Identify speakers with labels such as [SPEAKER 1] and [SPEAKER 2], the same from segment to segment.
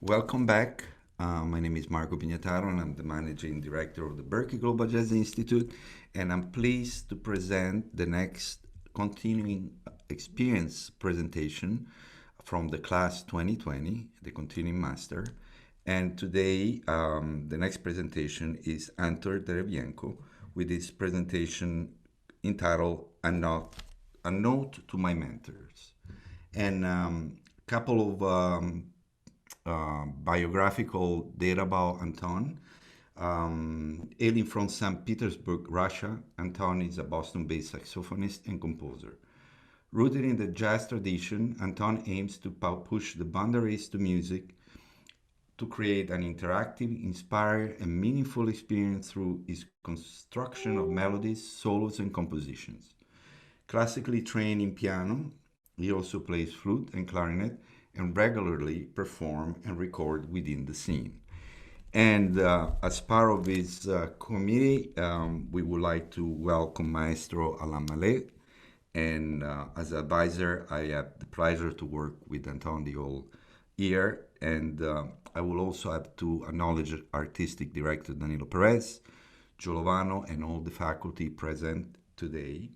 [SPEAKER 1] Welcome back. My name is Marco Pignataro, and I'm the Managing Director of the Berklee Global Jazz Institute, and I'm pleased to present the next continuing experience presentation from the class 2020, the Continuing Master. And today, the next presentation is Anton Derevyanko with his presentation entitled A Note to My Mentors. And couple of biographical data about Anton. Hailing from St. Petersburg, Russia, Anton is a Boston-based saxophonist and composer. Rooted in the jazz tradition, Anton aims to push the boundaries to music to create an interactive, inspiring, and meaningful experience through his construction of melodies, solos, and compositions. Classically trained in piano, he also plays flute and clarinet and regularly perform and record within the scene. And as part of this committee, we would like to welcome Maestro Alain Mallet. And as an advisor, I have the pleasure to work with Anton the whole year. And I will also have to acknowledge Artistic Director Danilo Perez, Giovano, and all the faculty present today.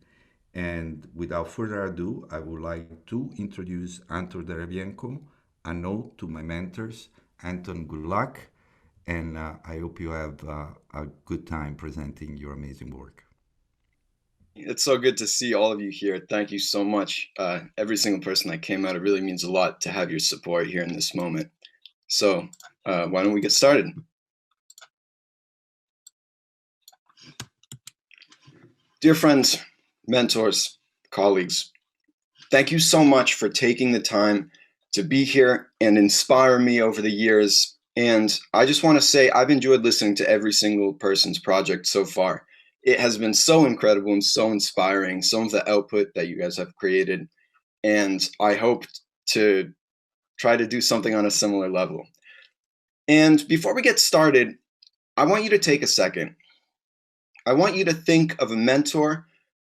[SPEAKER 1] And without further ado, I would like to introduce Anton Derevyanko, a note to my mentors. Anton, good luck, and I hope you have a good time presenting your amazing work.
[SPEAKER 2] It's so good to see all of you here. Thank you so much. Every single person that came out, it really means a lot to have your support here in this moment. So why don't we get started? Dear friends, mentors, colleagues, thank you so much for taking the time to be here and inspire me over the years. And I just want to say I've enjoyed listening to every single person's project so far. It has been so incredible and so inspiring, some of the output that you guys have created. And I hope to try to do something on a similar level. And before we get started, I want you to take a second. I want you to think of a mentor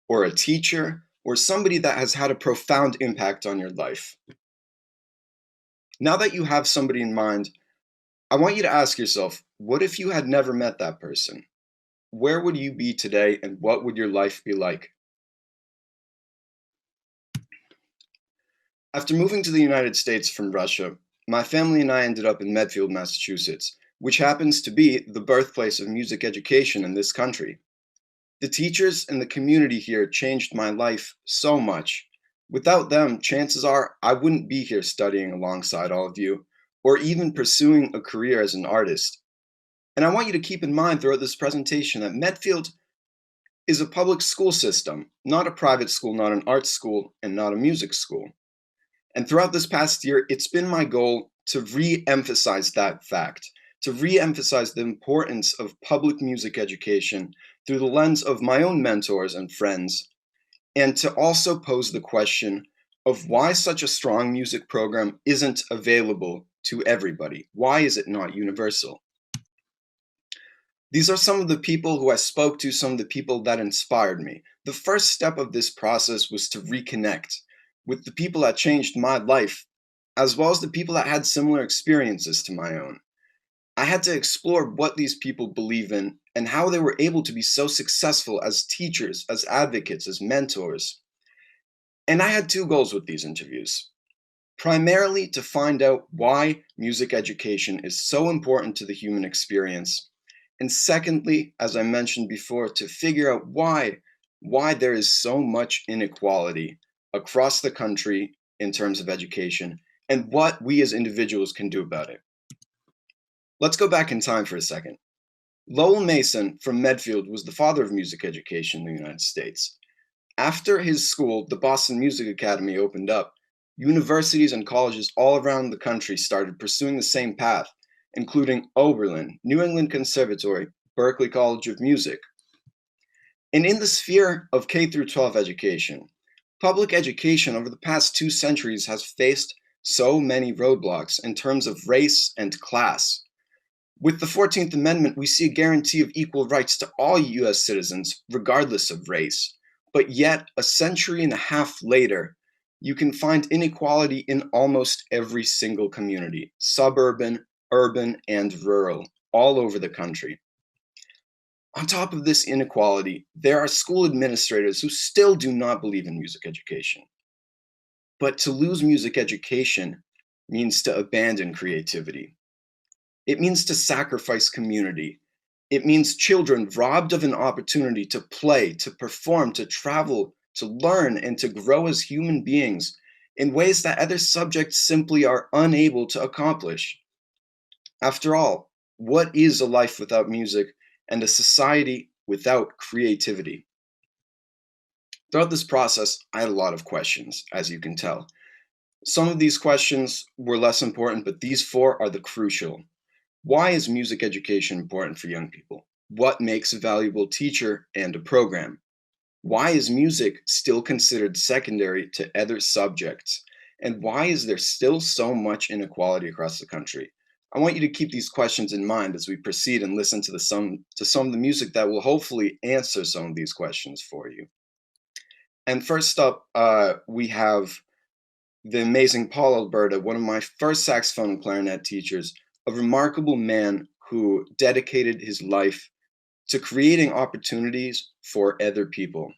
[SPEAKER 2] or a teacher or somebody that has had a profound impact on your life. Now that you have somebody in mind, I want you to ask yourself, what if you had never met that person? Where would you be today, and what would your life be like? After moving to the United States from Russia, my family and I ended up in Medfield, Massachusetts, which happens to be the birthplace of music education in this country. The teachers and the community here changed my life so much. Without them, chances are I wouldn't be here studying alongside all of you, or even pursuing a career as an artist. And I want you to keep in mind throughout this presentation that Medfield is a public school system, not a private school, not an art school, and not a music school. And throughout this past year, it's been my goal to re-emphasize that fact, to re-emphasize the importance of public music education through the lens of my own mentors and friends, and to also pose the question of why such a strong music program isn't available to everybody. Why is it not universal? These are some of the people who I spoke to, some of the people that inspired me. The first step of this process was to reconnect with the people that changed my life, as well as the people that had similar experiences to my own. I had to explore what these people believe in and how they were able to be so successful as teachers, as advocates, as mentors. And I had two goals with these interviews. Primarily to find out why music education is so important to the human experience. And secondly, as I mentioned before, to figure out why there is so much inequality across the country in terms of education and what we as individuals can do about it. Let's go back in time for a second. Lowell Mason from Medfield was the father of music education in the United States. After his school, the Boston Music Academy, opened up, universities and colleges all around the country started pursuing the same path, including Oberlin, New England Conservatory, Berklee College of Music. And in the sphere of K through 12 education, public education over the past 2 centuries has faced so many roadblocks in terms of race and class. With the 14th Amendment, we see a guarantee of equal rights to all US citizens, regardless of race. But yet, a century and a half later, you can find inequality in almost every single community, suburban, urban, and rural, all over the country. On top of this inequality, there are school administrators who still do not believe in music education. But to lose music education means to abandon creativity. It means to sacrifice community. It means children robbed of an opportunity to play, to perform, to travel, to learn, and to grow as human beings in ways that other subjects simply are unable to accomplish. After all, what is a life without music and a society without creativity? Throughout this process, I had a lot of questions, as you can tell. Some of these questions were less important, but these four are the crucial. Why is music education important for young people? What makes a valuable teacher and a program? Why is music still considered secondary to other subjects? And why is there still so much inequality across the country? I want you to keep these questions in mind as we proceed and listen to some of the music that will hopefully answer some of these questions for you. And first up, we have the amazing Paul Alberta, one of my first saxophone and clarinet teachers, a remarkable man who dedicated his life to creating opportunities for other people.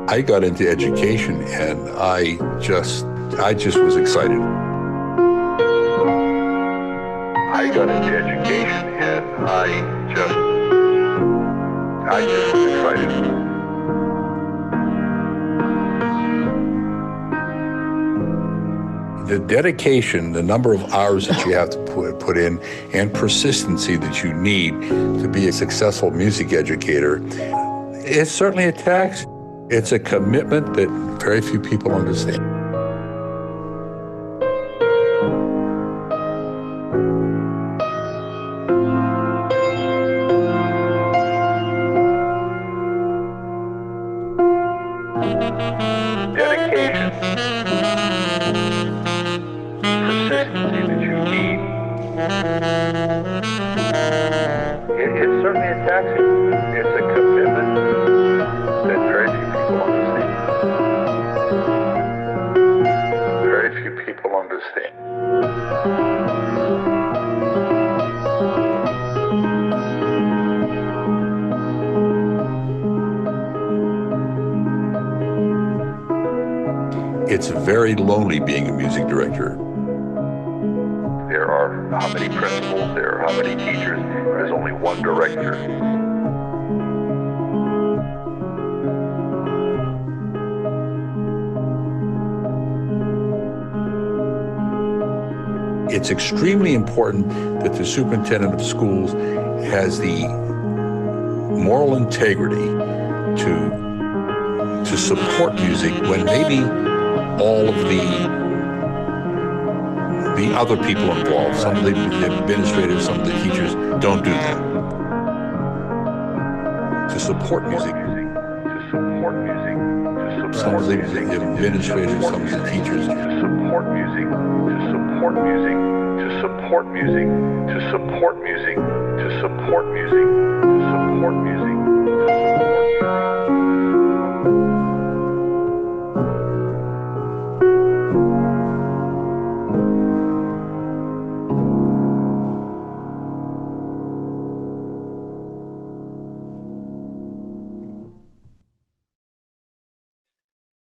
[SPEAKER 3] I got into education and I just was excited. I got into education and I just was excited. The dedication, the number of hours that you have to put in, and persistency that you need to be a successful music educator, it's certainly a tax. It's a commitment that very few people understand. Dedication, persistency that you need. It's certainly a tax. It's a commitment that very few people understand. Very few people understand. It's very lonely being a music director. There are how many principals, there are how many teachers, there's only one director. It's extremely important that the superintendent of schools has the moral integrity to support music when maybe all of the other people involved, some of the administrators, some of the teachers, don't do that. To support music, some of the administrators, some of the teachers, to support music, to support music, to support music, to support music, to support music, to support music.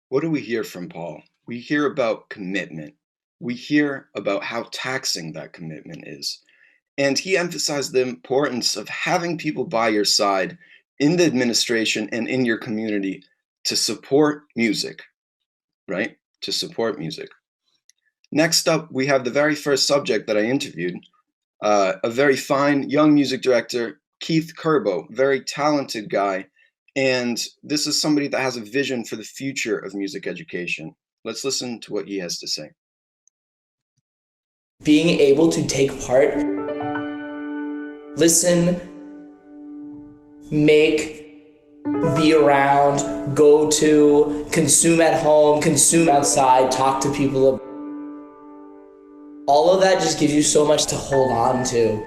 [SPEAKER 2] What do we hear from Paul? We hear about commitment. We hear about how taxing that commitment is. And he emphasized the importance of having people by your side in the administration and in your community to support music, right? To support music. Next up, we have the very first subject that I interviewed, a very fine young music director, Keith CURBOW, very talented guy. And this is somebody that has a vision for the future of music education. Let's listen to what he has to say.
[SPEAKER 4] Being able to take part, listen, make, be around, go to, consume at home, consume outside, talk to people. All of that just gives you so much to hold on to.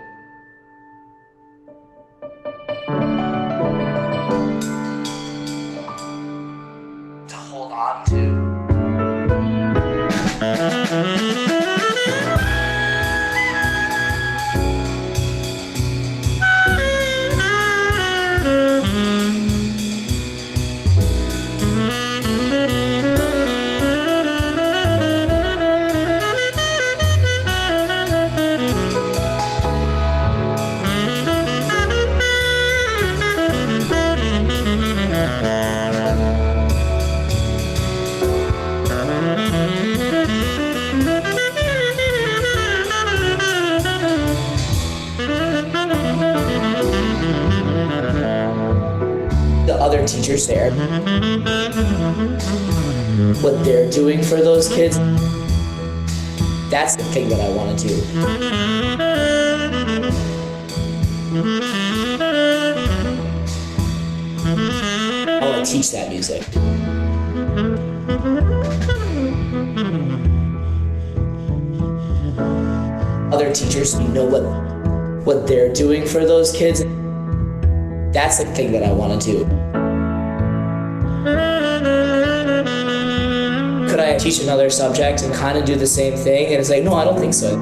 [SPEAKER 4] Other teachers there, what they're doing for those kids, that's the thing that I want to do. I want to teach that music. Other teachers, you know what they're doing for those kids, that's the thing that I want to do. Could I teach another subject and kind of do the same thing? And it's like, no, I don't think so.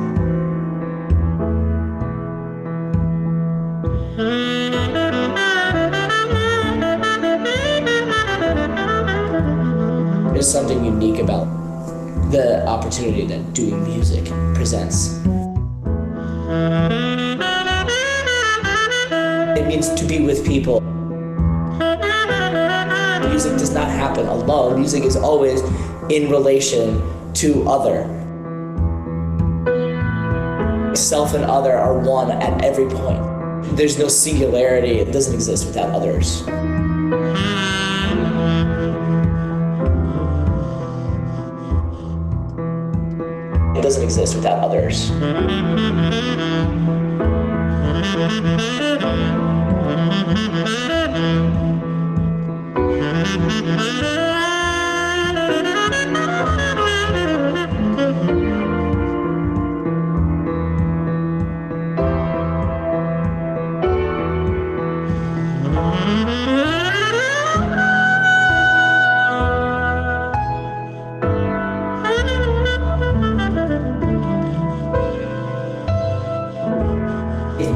[SPEAKER 4] There's something unique about the opportunity that doing music presents. It means to be with people. Music does not happen alone. Music is always in relation to other. Self and other are one at every point. There's no singularity. It doesn't exist without others. It doesn't exist without others.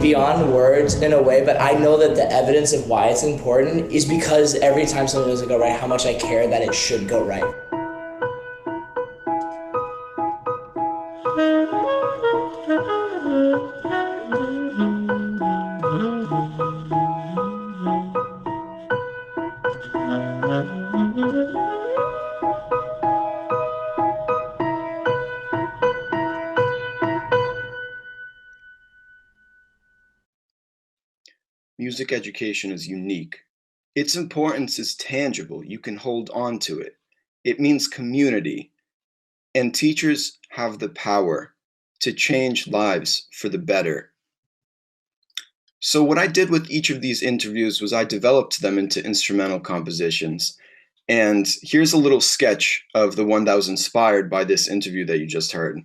[SPEAKER 4] Beyond words in a way, but I know that the evidence of why it's important is because every time something doesn't go right, how much I care that it should go right.
[SPEAKER 2] Music education is unique. Its importance is tangible. You can hold on to it. It means community. And teachers have the power to change lives for the better. So what I did with each of these interviews was I developed them into instrumental compositions. And here's a little sketch of the one that was inspired by this interview that you just heard.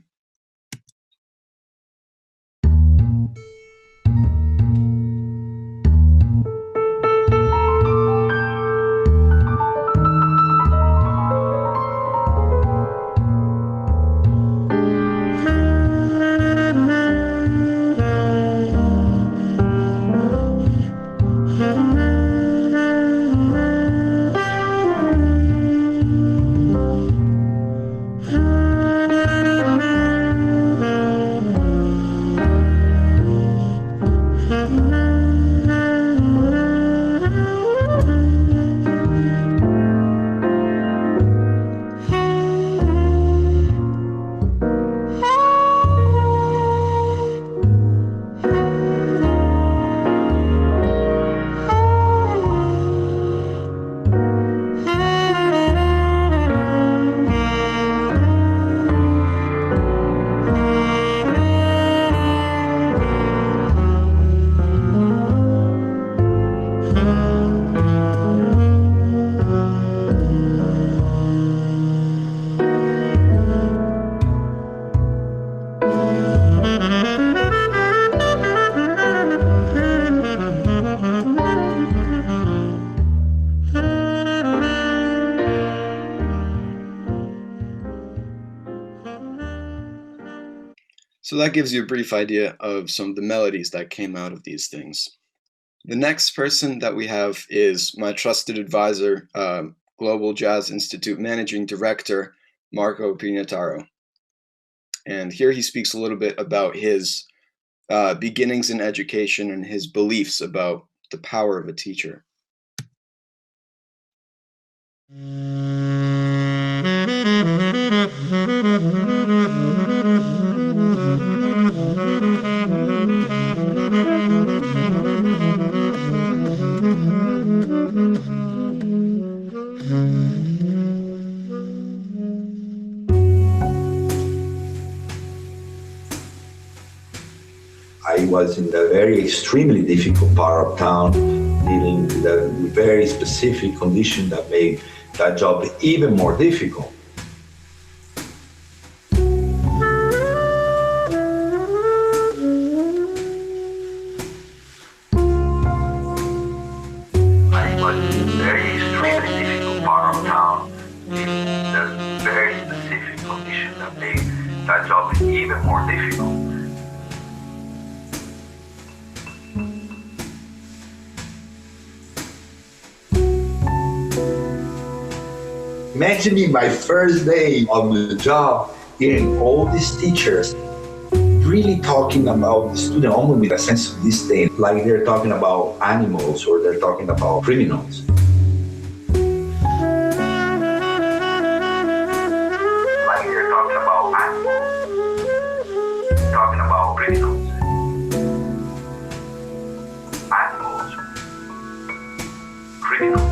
[SPEAKER 2] So that gives you a brief idea of some of the melodies that came out of these things. The next person that we have is my trusted advisor, Global Jazz Institute Managing Director, Marco Pignataro. And here he speaks a little bit about his beginnings in education and his beliefs about the power of a teacher.
[SPEAKER 5] I was in a very extremely difficult part of town, dealing with a very specific condition that made that job even more difficult. I was in a very extremely difficult part of town, dealing with a very specific condition that made that job even more difficult. Imagine me my first day on the job, hearing all these teachers really talking about the student almost with a sense of disdain, like they're talking about animals or they're talking about criminals. Like they're talking about animals, talking about criminals. Animals, criminals.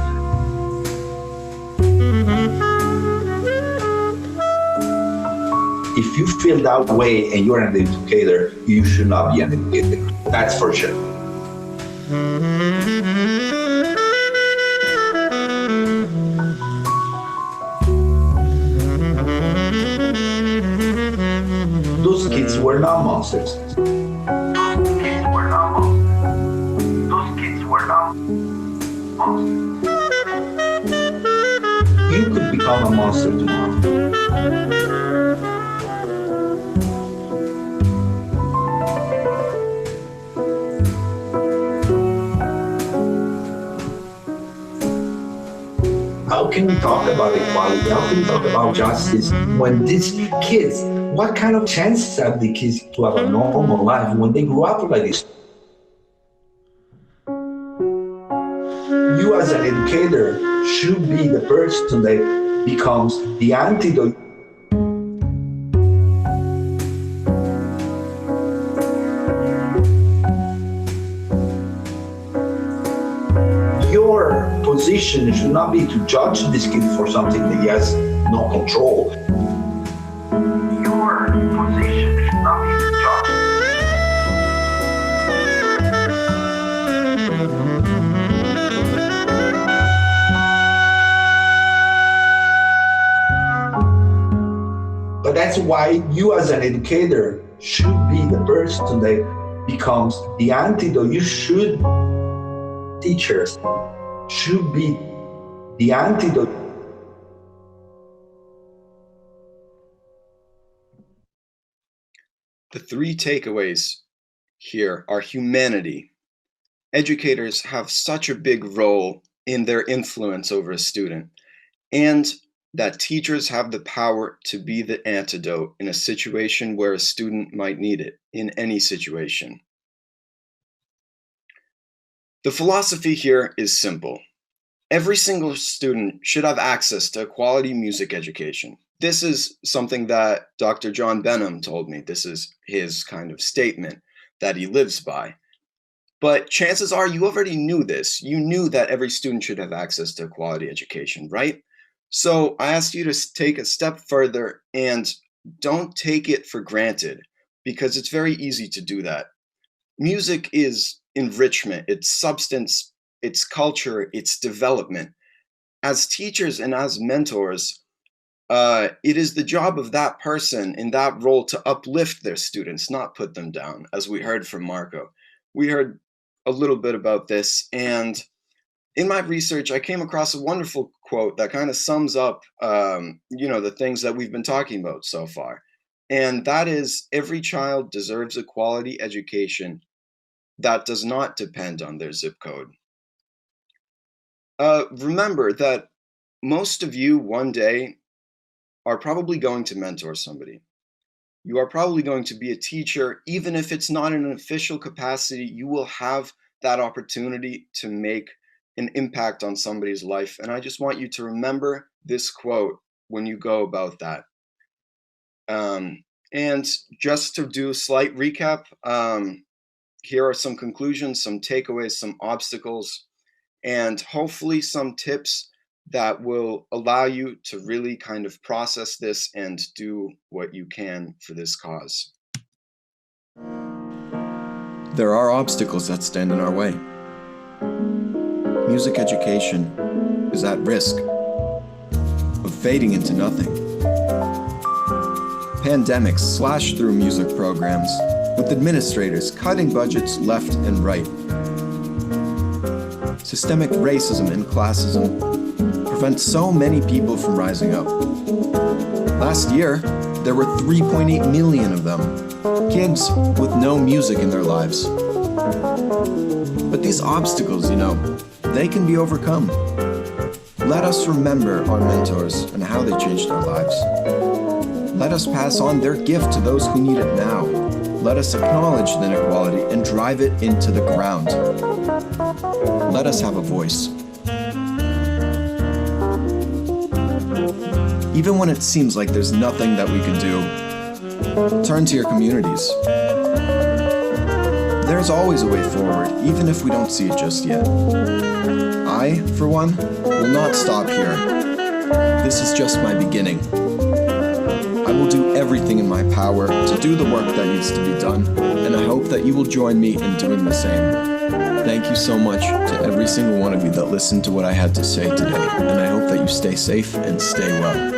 [SPEAKER 5] If you feel that way and you're an educator, you should not be an educator. That's for sure. Those kids were not monsters. Those kids were not monsters. Those kids were not monsters. You could become a monster tomorrow. How can we talk about equality? How can we talk about justice when these kids, what kind of chances have the kids to have a normal life when they grow up like this? You as an educator should be the person that becomes the antidote. Your position should not be to judge this kid for something that he has no control. Your position should not be to judge. But that's why you as an educator should be the person that becomes the antidote. You should, teachers should be the antidote.
[SPEAKER 2] The three takeaways here are humanity. Educators have such a big role in their influence over a student, and that teachers have the power to be the antidote in a situation where a student might need it, in any situation. The philosophy here is simple. Every single student should have access to a quality music education. This is something that Dr. John Benham told me. This is his kind of statement that he lives by. But chances are you already knew this. You knew that every student should have access to a quality education, right? So I asked you to take a step further and don't take it for granted, because it's very easy to do that. Music is enrichment, it's substance, it's culture, it's development. As teachers and as mentors, it is the job of that person in that role to uplift their students, not put them down, as we heard from Marco. We heard a little bit about this, and in my research, I came across a wonderful quote that kind of sums up, the things that we've been talking about so far. And that is, every child deserves a quality education that does not depend on their zip code. Remember that most of you one day are probably going to mentor somebody. You are probably going to be a teacher. Even if it's not in an official capacity, you will have that opportunity to make an impact on somebody's life. And I just want you to remember this quote when you go about that. And just to do a slight recap, here are some conclusions, some takeaways, some obstacles, and hopefully some tips that will allow you to really kind of process this and do what you can for this cause. There are obstacles that stand in our way. Music education is at risk of fading into nothing. Pandemics slash through music programs, with administrators cutting budgets left and right. Systemic racism and classism prevent so many people from rising up. Last year, there were 3.8 million of them, kids with no music in their lives. But these obstacles, they can be overcome. Let us remember our mentors and how they changed our lives. Let us pass on their gift to those who need it now. Let us acknowledge the inequality and drive it into the ground. Let us have a voice. Even when it seems like there's nothing that we can do, turn to your communities. There's always a way forward, even if we don't see it just yet. I, for one, will not stop here. This is just my beginning. I will do everything in my power to do the work that needs to be done, and I hope that you will join me in doing the same. Thank you so much to every single one of you that listened to what I had to say today, and I hope that you stay safe and stay well.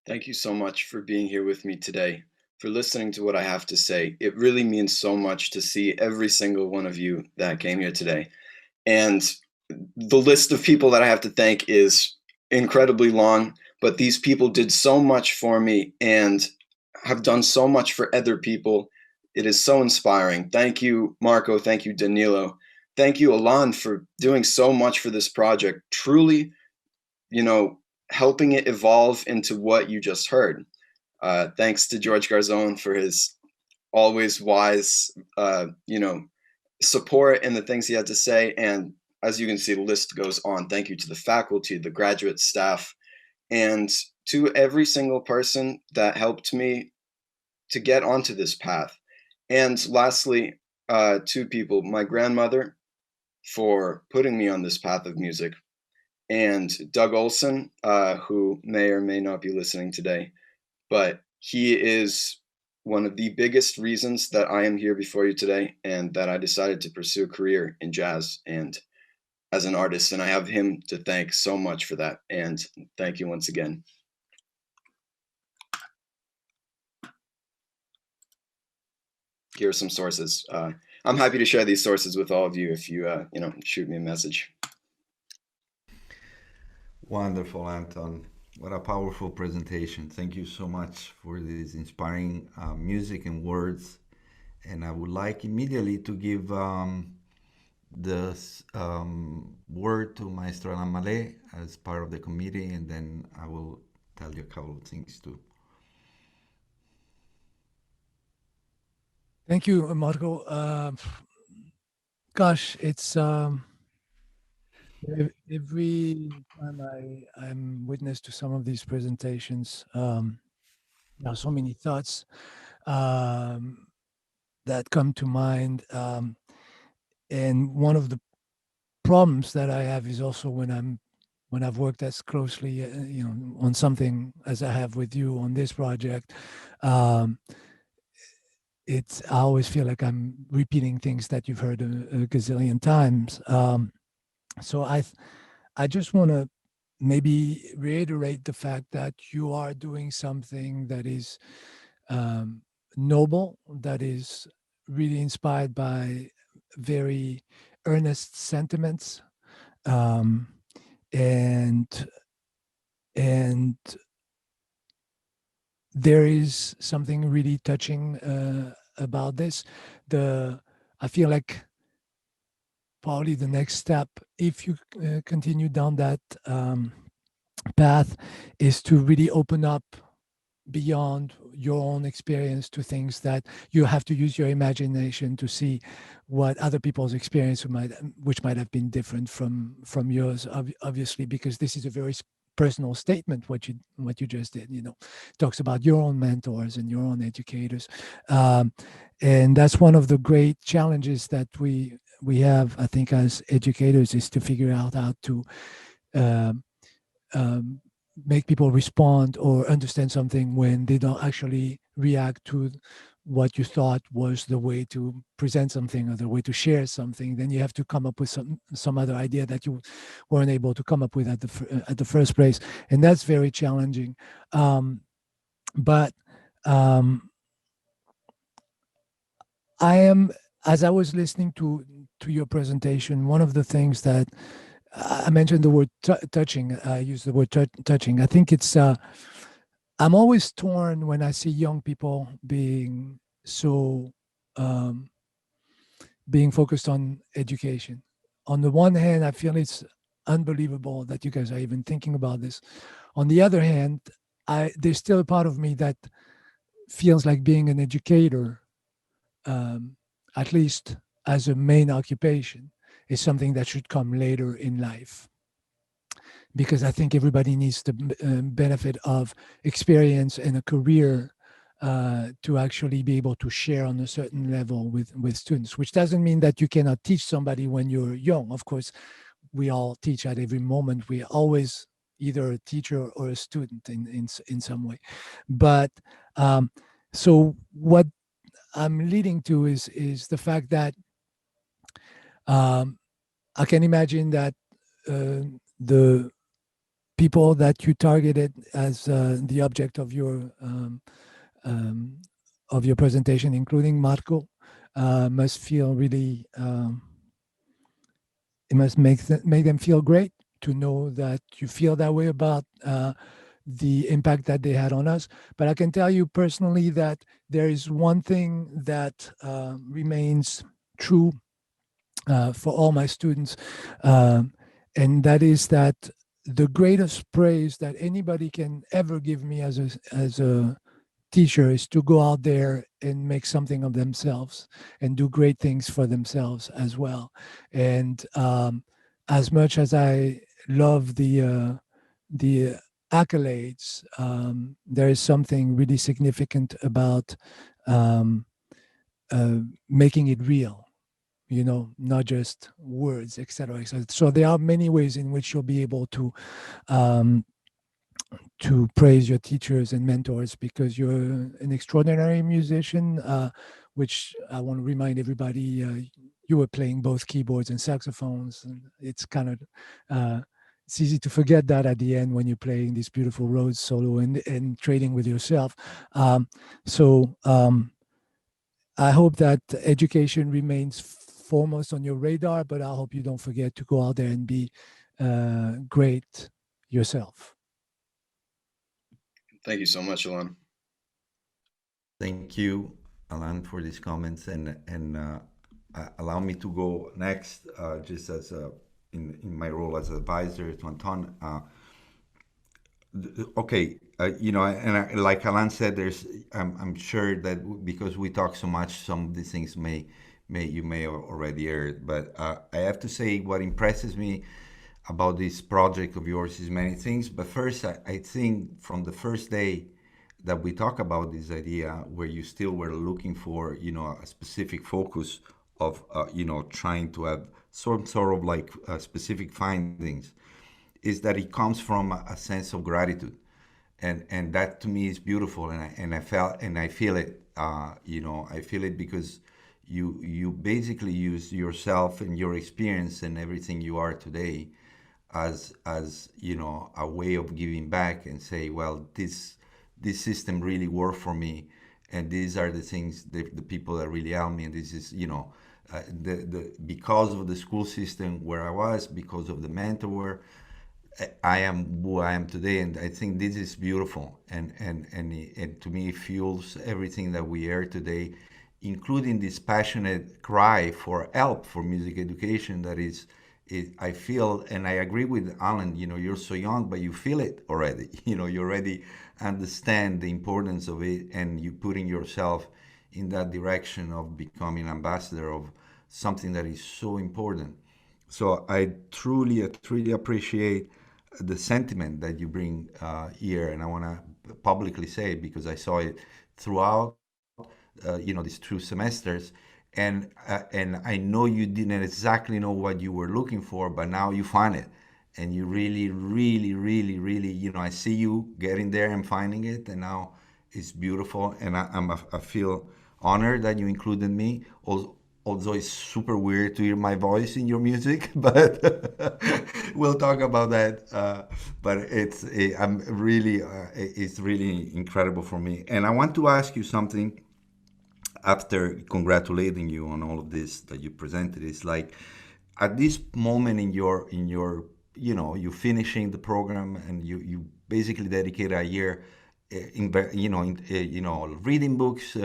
[SPEAKER 2] Thank you so much for being here with me today, for listening to what I have to say. It really means so much to see every single one of you that came here today. And the list of people that I have to thank is incredibly long, but these people did so much for me and have done so much for other people. It is so inspiring. Thank you, Marco. Thank you, Danilo. Thank you, Alan, for doing so much for this project. Truly, helping it evolve into what you just heard. Thanks to George Garzone for his always wise, support and the things he had to say. And as you can see, the list goes on. Thank you to the faculty, the graduate staff, and to every single person that helped me to get onto this path. And lastly, two people, my grandmother for putting me on this path of music, and Doug Olson, who may or may not be listening today, but he is one of the biggest reasons that I am here before you today and that I decided to pursue a career in jazz and as an artist. And I have him to thank so much for that. And thank you once again. Here are some sources. I'm happy to share these sources with all of you if you, shoot me a message.
[SPEAKER 1] Wonderful, Anton. What a powerful presentation. Thank you so much for this inspiring music and words. And I would like immediately to give the word to Maestro Alain Mallet as part of the committee, and then I will tell you a couple of things too.
[SPEAKER 6] Thank you, Marco. Gosh, it's every time I'm witness to some of these presentations, there are so many thoughts that come to mind. And one of the problems that I have is also when I've worked as closely, on something as I have with you on this project. I always feel like I'm repeating things that you've heard a gazillion times. So I just want to maybe reiterate the fact that you are doing something that is noble, that is really inspired by very earnest sentiments, and there is something really touching about this. I feel like probably the next step, if you continue down that path, is to really open up beyond your own experience to things that you have to use your imagination to see what other people's experience which might have been different from yours, obviously, because this is a very personal statement. What you just did, talks about your own mentors and your own educators, and that's one of the great challenges that we have, I think, as educators, is to figure out how to make people respond or understand something when they don't actually react to what you thought was the way to present something or the way to share something. Then you have to come up with some other idea that you weren't able to come up with at the first place, and that's very challenging. But I am, as I was listening to your presentation, one of the things that I mentioned the word touching. I use the word touching. I think it's. I'm always torn when I see young people being so being focused on education. On the one hand, I feel it's unbelievable that you guys are even thinking about this. On the other hand, there's still a part of me that feels like being an educator, at least as a main occupation, is something that should come later in life, because I think everybody needs the benefit of experience and a career to actually be able to share on a certain level with students, which doesn't mean that you cannot teach somebody when you're young. Of course, we all teach at every moment. We're always either a teacher or a student in some way. But so what I'm leading to is the fact that I can imagine that the people that you targeted as the object of your presentation, including Marco, must feel really. It must make them feel great to know that you feel that way about the impact that they had on us. But I can tell you personally that there is one thing that remains true for all my students, and that is that the greatest praise that anybody can ever give me as a teacher is to go out there and make something of themselves and do great things for themselves as well. And as much as I love the accolades, there is something really significant about making it real. not just words, etc. So there are many ways in which you'll be able to praise your teachers and mentors, because you're an extraordinary musician, which I want to remind everybody, you were playing both keyboards and saxophones. And it's kind of, it's easy to forget that at the end when you're playing this beautiful Rhodes solo and trading with yourself. I hope that education remains foremost on your radar, but I hope you don't forget to go out there and be great yourself.
[SPEAKER 2] Thank you so much, Alan.
[SPEAKER 1] Thank you, Alan, for these comments, and allow me to go next, just as in my role as advisor to Anton. Okay, like Alan said, I'm sure that because we talk so much, some of these things you may already heard, but I have to say what impresses me about this project of yours is many things. But first, I think from the first day that we talk about this idea, where you still were looking for, a specific focus of, trying to have some sort of like specific findings, is that it comes from a sense of gratitude, and that to me is beautiful, and I feel it. I feel it because you basically use yourself and your experience and everything you are today as a way of giving back and say, well, this system really worked for me, and these are the things, the people that really helped me, and this is because of the school system where I was, because of the mentor, I am who I am today. And I think this is beautiful, and to me it fuels everything that we hear today, including this passionate cry for help for music education that is I feel, and I agree with Alan, you're so young, but you feel it already. You already understand the importance of it, and you putting yourself in that direction of becoming ambassador of something that is so important. So I truly appreciate the sentiment that you bring here, and I want to publicly say it because I saw it throughout, these 2 semesters. And I know you didn't exactly know what you were looking for, but now you find it, and you really, really, really, really, I see you getting there and finding it, and now it's beautiful. And I feel honored that you included me. Although it's super weird to hear my voice in your music, but we'll talk about that. But it's really incredible for me. And I want to ask you something. After congratulating you on all of this that you presented, is like at this moment in your you finishing the program, and you basically dedicate a year in reading books,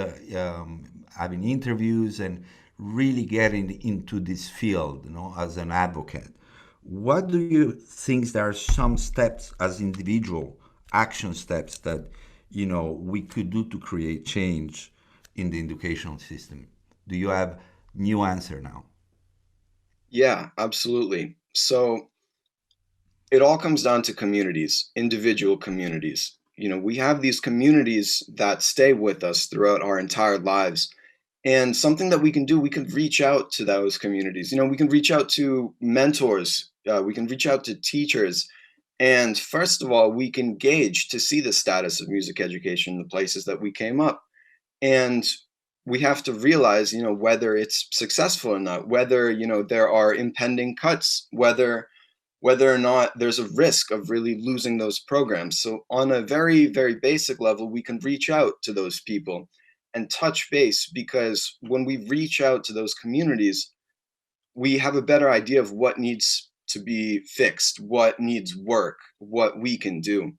[SPEAKER 1] having interviews, and really getting into this field, as an advocate. What do you think there are some steps as individual action steps that we could do to create change in the educational system? Do you have new answer now?
[SPEAKER 2] Yeah, absolutely. So it all comes down to communities, individual communities. We have these communities that stay with us throughout our entire lives. And something that we can do, we can reach out to those communities. We can reach out to mentors. We can reach out to teachers. And first of all, we can gauge to see the status of music education in the places that we came up. And we have to realize, whether it's successful or not, whether, there are impending cuts, whether or not there's a risk of really losing those programs. So on a very, very basic level, we can reach out to those people and touch base, because when we reach out to those communities, we have a better idea of what needs to be fixed, what needs work, what we can do.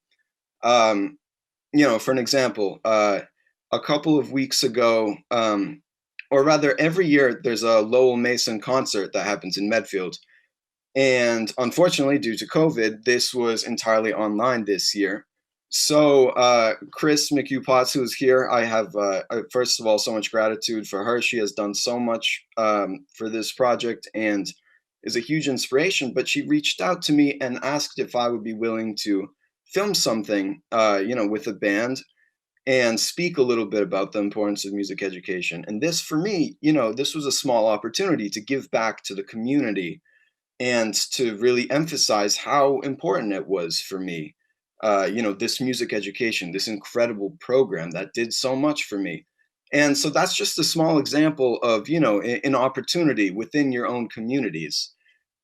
[SPEAKER 2] For an example, a couple of weeks ago, or rather every year, there's a Lowell Mason concert that happens in Medfield. And unfortunately, due to COVID, this was entirely online this year. So Chris McHugh-Potts, who is here, I have, first of all, so much gratitude for her. She has done so much for this project and is a huge inspiration. But she reached out to me and asked if I would be willing to film something, with a band, and speak a little bit about the importance of music education. And this, for me, this was a small opportunity to give back to the community and to really emphasize how important it was for me. This music education, this incredible program that did so much for me. And so that's just a small example of, an opportunity within your own communities.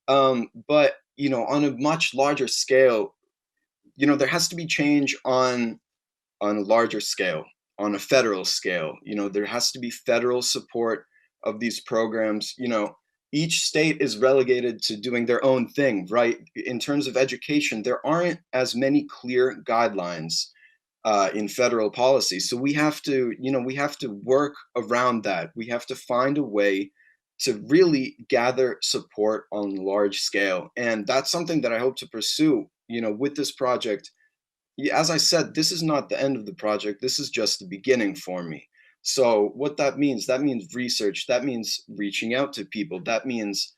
[SPEAKER 2] But, on a much larger scale, there has to be change on a larger scale, on a federal scale. There has to be federal support of these programs. Each state is relegated to doing their own thing, right? In terms of education, there aren't as many clear guidelines in federal policy. So we have to work around that. We have to find a way to really gather support on a large scale. And that's something that I hope to pursue, with this project. As I said, this is not the end of the project. This is just the beginning for me. So what that means research. That means reaching out to people. That means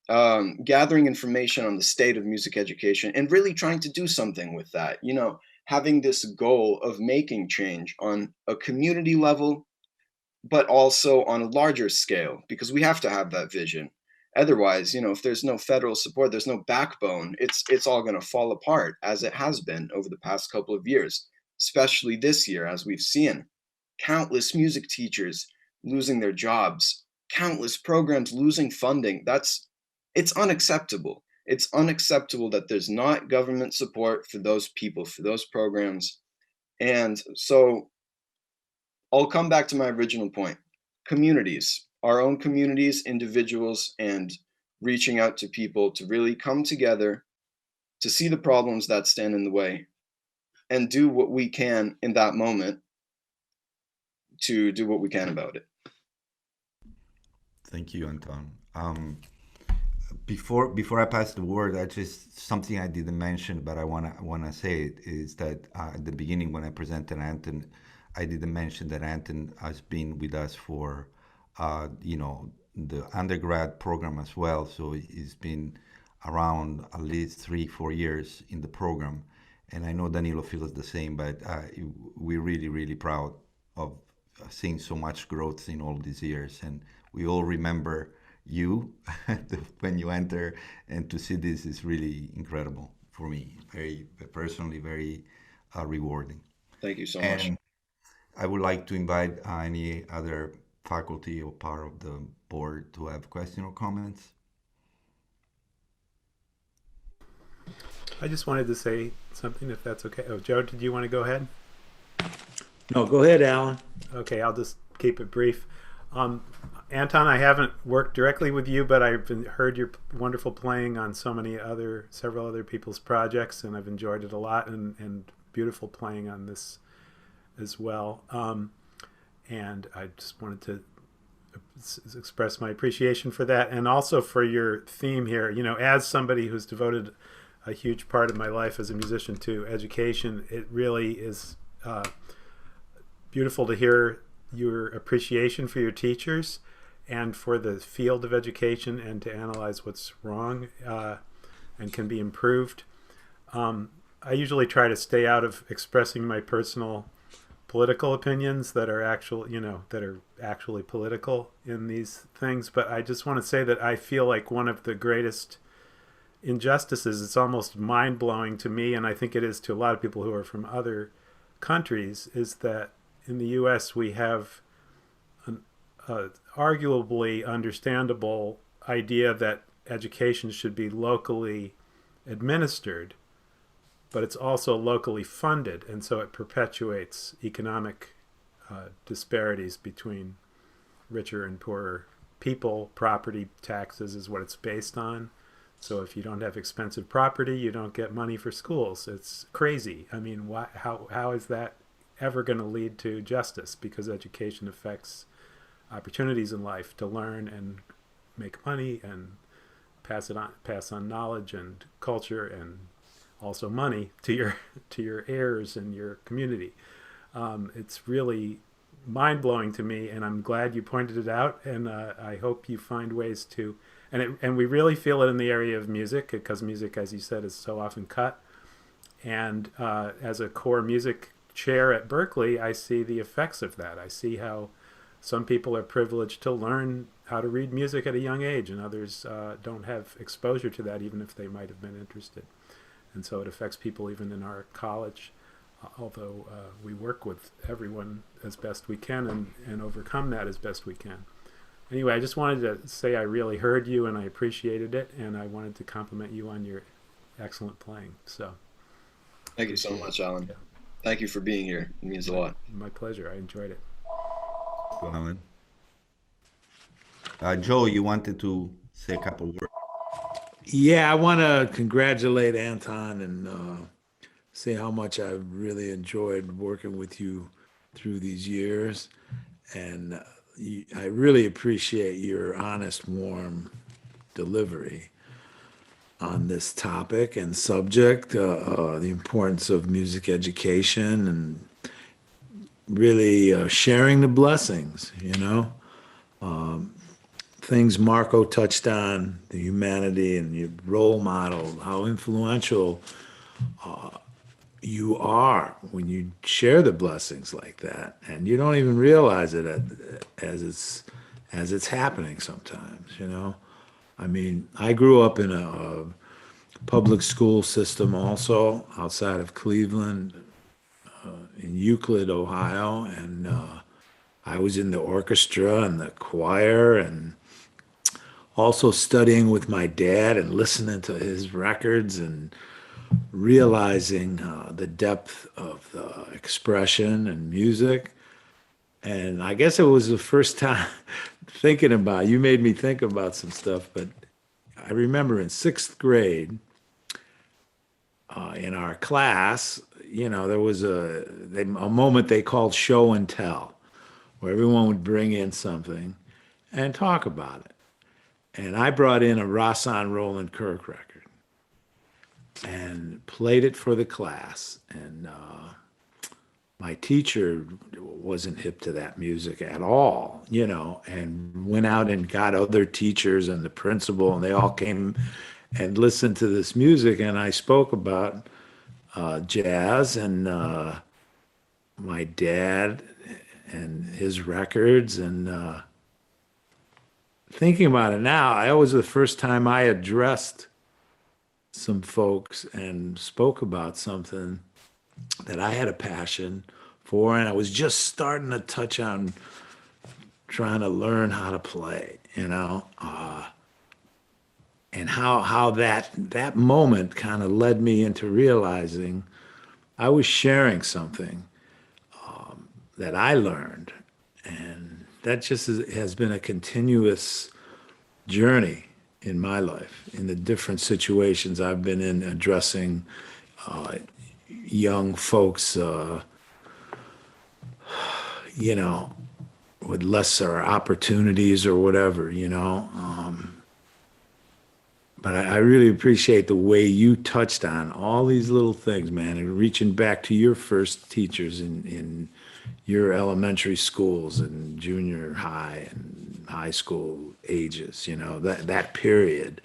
[SPEAKER 2] gathering information on the state of music education and really trying to do something with that. Having this goal of making change on a community level, but also on a larger scale, because we have to have that vision. Otherwise, if there's no federal support, there's no backbone, it's all going to fall apart, as it has been over the past couple of years, especially this year, as we've seen countless music teachers losing their jobs, countless programs losing funding. It's unacceptable. It's unacceptable that there's not government support for those people, for those programs. And so I'll come back to my original point. Communities, our own communities, individuals, and reaching out to people to really come together to see the problems that stand in the way and do what we can in that moment to do what we can about it.
[SPEAKER 1] Thank you, Anton. Before I pass the word, I just something I didn't mention, but I wanna say it is that at the beginning when I presented Anton, I didn't mention that Anton has been with us for the undergrad program as well. So he's been around at least 3-4 years in the program, and I know Danilo feels the same. But we're really, really proud of seeing so much growth in all these years, and we all remember you when you enter, and to see this is really incredible for me, very personally, very rewarding.
[SPEAKER 2] Thank you so much.
[SPEAKER 1] And I would like to invite any other faculty or part of the board to have questions or comments.
[SPEAKER 7] I just wanted to say something, if that's okay. Oh, Joe, did you want to go ahead?
[SPEAKER 8] No, go ahead, Alan.
[SPEAKER 7] Okay, I'll just keep it brief. Anton, I haven't worked directly with you, but I've heard your wonderful playing on several other people's projects, and I've enjoyed it a lot, and beautiful playing on this as well. And I just wanted to express my appreciation for that, and also for your theme here. As somebody who's devoted a huge part of my life as a musician to education, it really is beautiful to hear your appreciation for your teachers and for the field of education, and to analyze what's wrong and can be improved. I usually try to stay out of expressing my personal political opinions that are actually political in these things, but I just want to say that I feel like one of the greatest injustices, it's almost mind-blowing to me, and I think it is to a lot of people who are from other countries, is that in the US we have an arguably understandable idea that education should be locally administered, but it's also locally funded, and so it perpetuates economic disparities between richer and poorer people. Property taxes is what it's based on. So if you don't have expensive property, you don't get money for schools. It's crazy. I mean, how is that ever going to lead to justice? Because education affects opportunities in life to learn and make money and pass on knowledge and culture, and also money to your heirs and your community. It's really mind-blowing to me, and I'm glad you pointed it out, and I hope you find ways to, and we really feel it in the area of music, because music, as you said, is so often cut, and as a core music chair at Berklee, I see the effects of that. I see how some people are privileged to learn how to read music at a young age, and others don't have exposure to that, even if they might have been interested. And so it affects people even in our college, although we work with everyone as best we can and overcome that as best we can. Anyway, I just wanted to say I really heard you and I appreciated it, and I wanted to compliment you on your excellent playing. So,
[SPEAKER 2] Thank you so much, Alan.
[SPEAKER 7] Yeah.
[SPEAKER 2] Thank you for being here. It means a lot.
[SPEAKER 7] My pleasure. I enjoyed it.
[SPEAKER 1] Alan. Joe, you wanted to say a couple words.
[SPEAKER 8] Yeah, I want to congratulate Anton and say how much I've really enjoyed working with you through these years. And I really appreciate your honest, warm delivery on this topic and subject, the importance of music education and really sharing the blessings, things Marco touched on, the humanity and your role model, how influential you are when you share the blessings like that, and you don't even realize it as it's happening sometimes. I mean, I grew up in a public school system also outside of Cleveland, in Euclid, Ohio, and I was in the orchestra and the choir, and also studying with my dad and listening to his records and realizing the depth of the expression and music. And I guess it was the first time you made me think about some stuff, but I remember in 6th grade, in our class, there was a moment they called show and tell, where everyone would bring in something and talk about it. And I brought in a Rassan Roland Kirk record and played it for the class. And my teacher wasn't hip to that music at all, and went out and got other teachers and the principal, and they all came and listened to this music. And I spoke about jazz and my dad and his records, and thinking about it now, it was the first time I addressed some folks and spoke about something that I had a passion for, and I was just starting to touch on trying to learn how to play, and how that moment kind of led me into realizing I was sharing something that I learned, and that just has been a continuous journey in my life, in the different situations I've been in addressing young folks, with lesser opportunities or whatever, But I really appreciate the way you touched on all these little things, man, and reaching back to your first teachers in your elementary schools and junior high and high school ages, that period.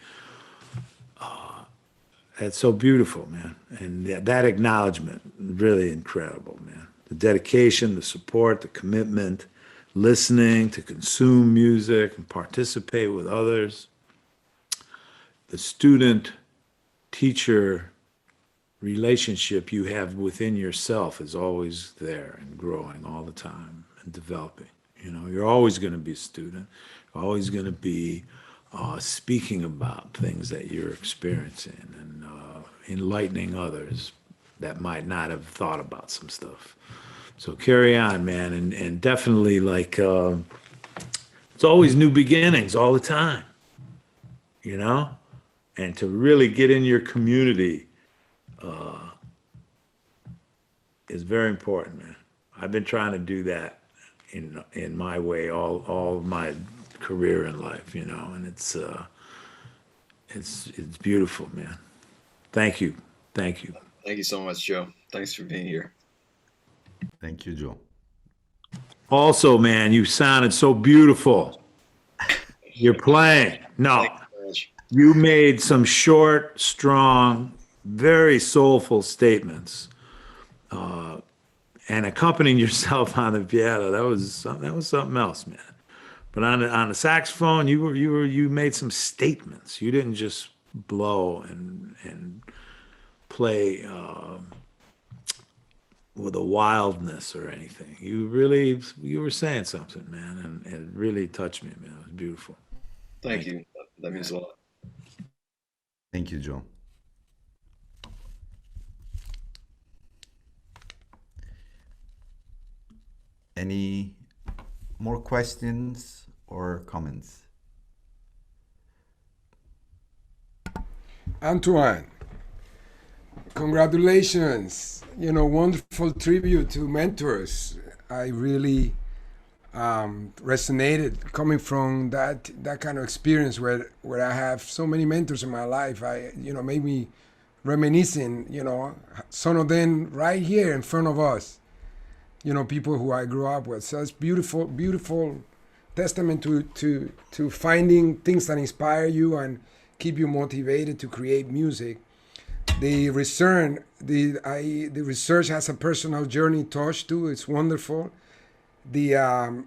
[SPEAKER 8] That's so beautiful, man. And that acknowledgement, really incredible, man. The dedication, the support, the commitment, listening to consume music and participate with others. The student-teacher relationship you have within yourself is always there and growing all the time and developing. You're always going to be a student, always going to be speaking about things that you're experiencing and enlightening others that might not have thought about some stuff. So carry on, man, and definitely it's always new beginnings all the time, and to really get in your community is very important, man. I've been trying to do that in my way all of my career in life, and it's beautiful, man. Thank you.
[SPEAKER 2] Thank you so much, Joe. Thanks for being here.
[SPEAKER 1] Thank you, Joe.
[SPEAKER 8] Also, man, you sounded so beautiful. You're playing. No, you made some short, strong, very soulful statements. and accompanying yourself on the piano, that was something else, man. But on the saxophone, you made some statements. You didn't just blow and play with a wildness or anything. You were saying something, man, and it really touched me, man. It was beautiful.
[SPEAKER 2] Thank you. That means a lot.
[SPEAKER 1] Thank you, Joe. Any more questions or comments?
[SPEAKER 9] Antoine, congratulations. Wonderful tribute to mentors. I really resonated coming from that kind of experience where I have so many mentors in my life. Made me reminiscing, some of them right here in front of us, people who I grew up with. So it's beautiful testament to finding things that inspire you and keep you motivated to create music. The research has a personal journey touch too. It's wonderful. The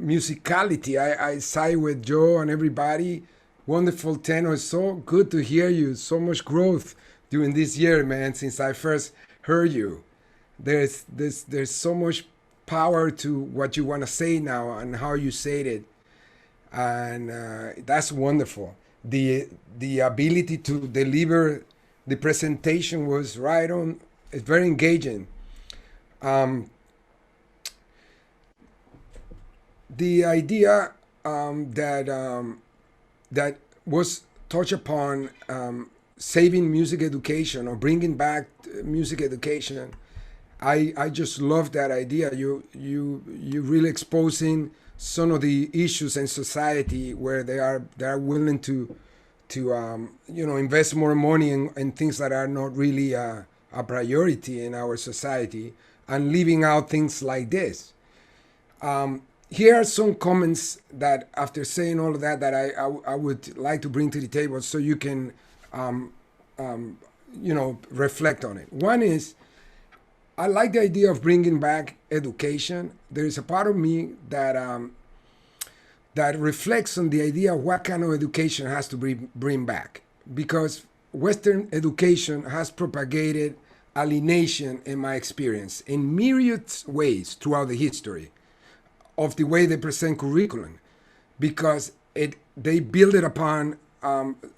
[SPEAKER 9] musicality, I side with Joe and everybody. Wonderful tenor. It's so good to hear you. So much growth during this year, man, since I first heard you. There's so much power to what you want to say now and how you said it. And that's wonderful. The ability to deliver the presentation was right on. It's very engaging. The idea that was touched upon, saving music education or bringing back music education, I just love that idea. You really exposing some of the issues in society where they are willing to invest more money in things that are not really a priority in our society, and leaving out things like this. Here are some comments that, after saying all of that I would like to bring to the table so you can reflect on it. One is, I like the idea of bringing back education. There is a part of me that reflects on the idea of what kind of education has to bring back, because Western education has propagated alienation, in my experience, in myriad ways throughout the history of the way they present curriculum, because they build it upon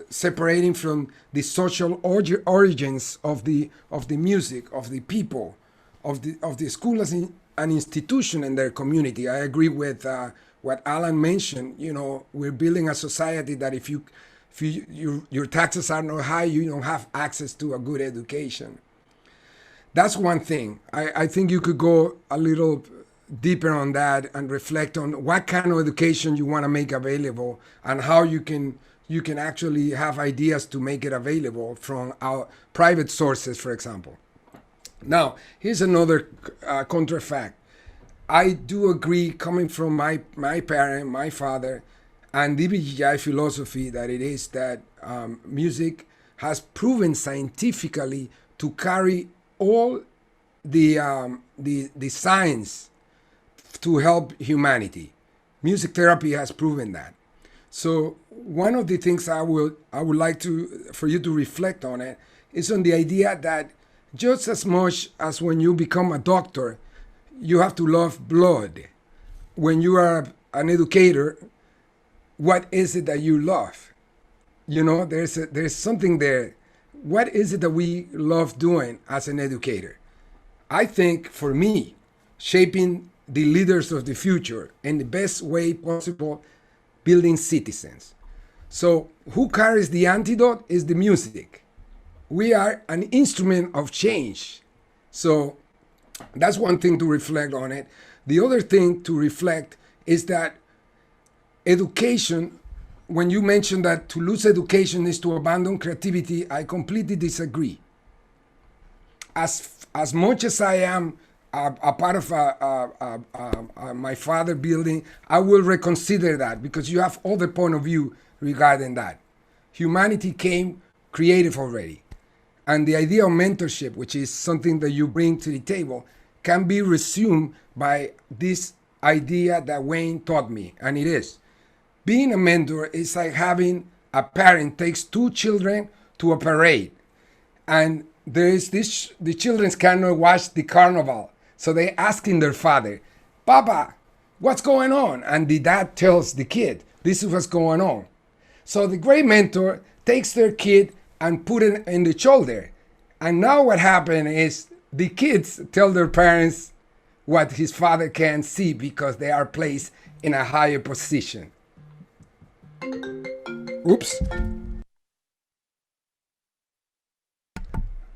[SPEAKER 9] separating from the social origins of the music, of the people, of the school as an institution in their community. I agree with what Alan mentioned. We're building a society that if your taxes are not high, you don't have access to a good education. That's one thing. I think you could go a little deeper on that and reflect on what kind of education you want to make available and how you can actually have ideas to make it available from our private sources, for example. Now, here's another contrafact. I do agree, coming from my parent, my father, and the BGI philosophy, that it is that music has proven scientifically to carry all the science to help humanity. Music therapy has proven that. So one of the things I would like for you to reflect on it is on the idea that just as much as when you become a doctor, you have to love blood. When you are an educator, what is it that you love? There's something there. What is it that we love doing as an educator? I think, for me, shaping the leaders of the future in the best way possible, building citizens. So who carries the antidote is the music. We are an instrument of change. So that's one thing to reflect on it. The other thing to reflect is that education, when you mention that to lose education is to abandon creativity, I completely disagree. As much as I am a part of my father building, I will reconsider that, because you have other point of view regarding that. Humanity came creative already. And the idea of mentorship, which is something that you bring to the table, can be resumed by this idea that Wayne taught me. And it is, being a mentor is like having a parent takes two children to a parade. And there is this, the children cannot watch the carnival. So they asking their father, Papa, what's going on? And the dad tells the kid, this is what's going on. So the great mentor takes their kid and put it in the shoulder. And now what happened is the kids tell their parents what his father can't see because they are placed in a higher position. Oops.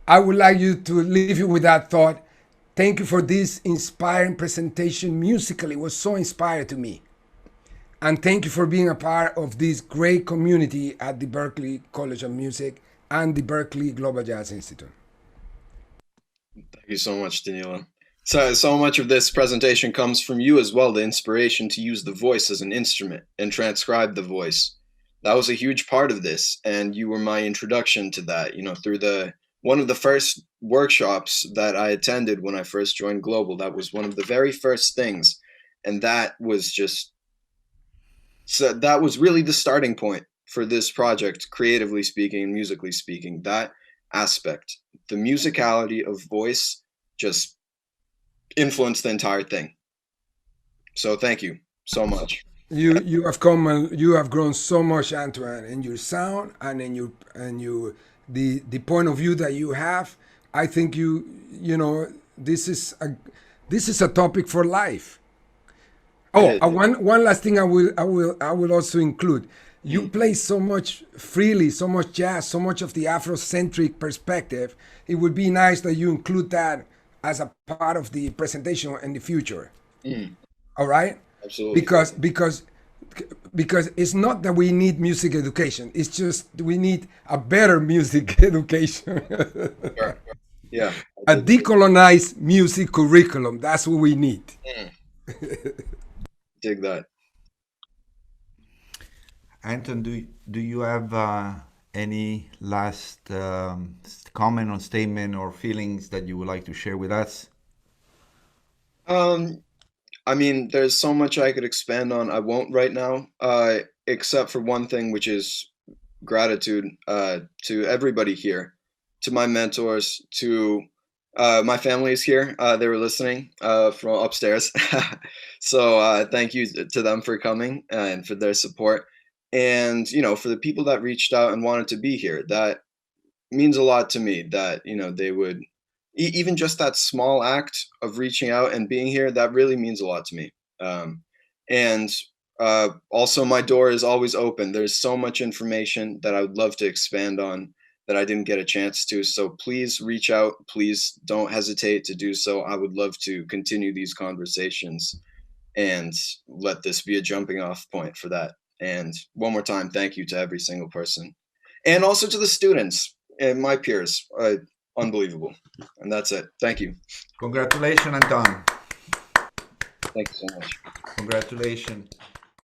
[SPEAKER 9] I would like you to leave you with that thought. Thank you for this inspiring presentation musically. It was so inspiring to me. And thank you for being a part of this great community at the Berklee College of Music and the Berklee Global Jazz Institute.
[SPEAKER 2] Thank you so much, Danilo. So much of this presentation comes from you as well, the inspiration to use the voice as an instrument and transcribe the voice. That was a huge part of this, and you were my introduction to that, you know, through one of the first workshops that I attended when I first joined Global. That was one of the very first things, and that was that was really the starting point for this project, creatively speaking and musically speaking. That aspect, the musicality of voice, just influenced the entire thing. So thank you so much.
[SPEAKER 9] You have come and you have grown so much, Antoine, in your sound and in your the point of view that you have. I think you know this is a topic for life. Oh, one last thing I will also include. You play so much freely, so much jazz, so much of the Afrocentric perspective. It would be nice that you include that as a part of the presentation in the future. All right?
[SPEAKER 2] Absolutely.
[SPEAKER 9] Because it's not that we need music education. It's just we need a better music education.
[SPEAKER 2] Sure. Yeah.
[SPEAKER 9] A decolonized music curriculum. That's what we need.
[SPEAKER 2] Dig that.
[SPEAKER 1] Anton, do you have any last comment or statement or feelings that you would like to share with us?
[SPEAKER 2] I mean, there's so much I could expand on. I won't right now, except for one thing, which is gratitude to everybody here, to my mentors, to my family is here. They were listening from upstairs. So thank you to them for coming and for their support. And, you know, for the people that reached out and wanted to be here, that means a lot to me, that, you know, they would, even just that small act of reaching out and being here, that really means a lot to me. And also my door is always open. There's so much information that I would love to expand on that I didn't get a chance to. So please reach out. Please don't hesitate to do so. I would love to continue these conversations and let this be a jumping off point for that. And one more time, thank you to every single person. And also to the students and my peers. Unbelievable. And that's it. Thank you.
[SPEAKER 1] Congratulations, Anton.
[SPEAKER 2] Thank you so much.
[SPEAKER 1] Congratulations.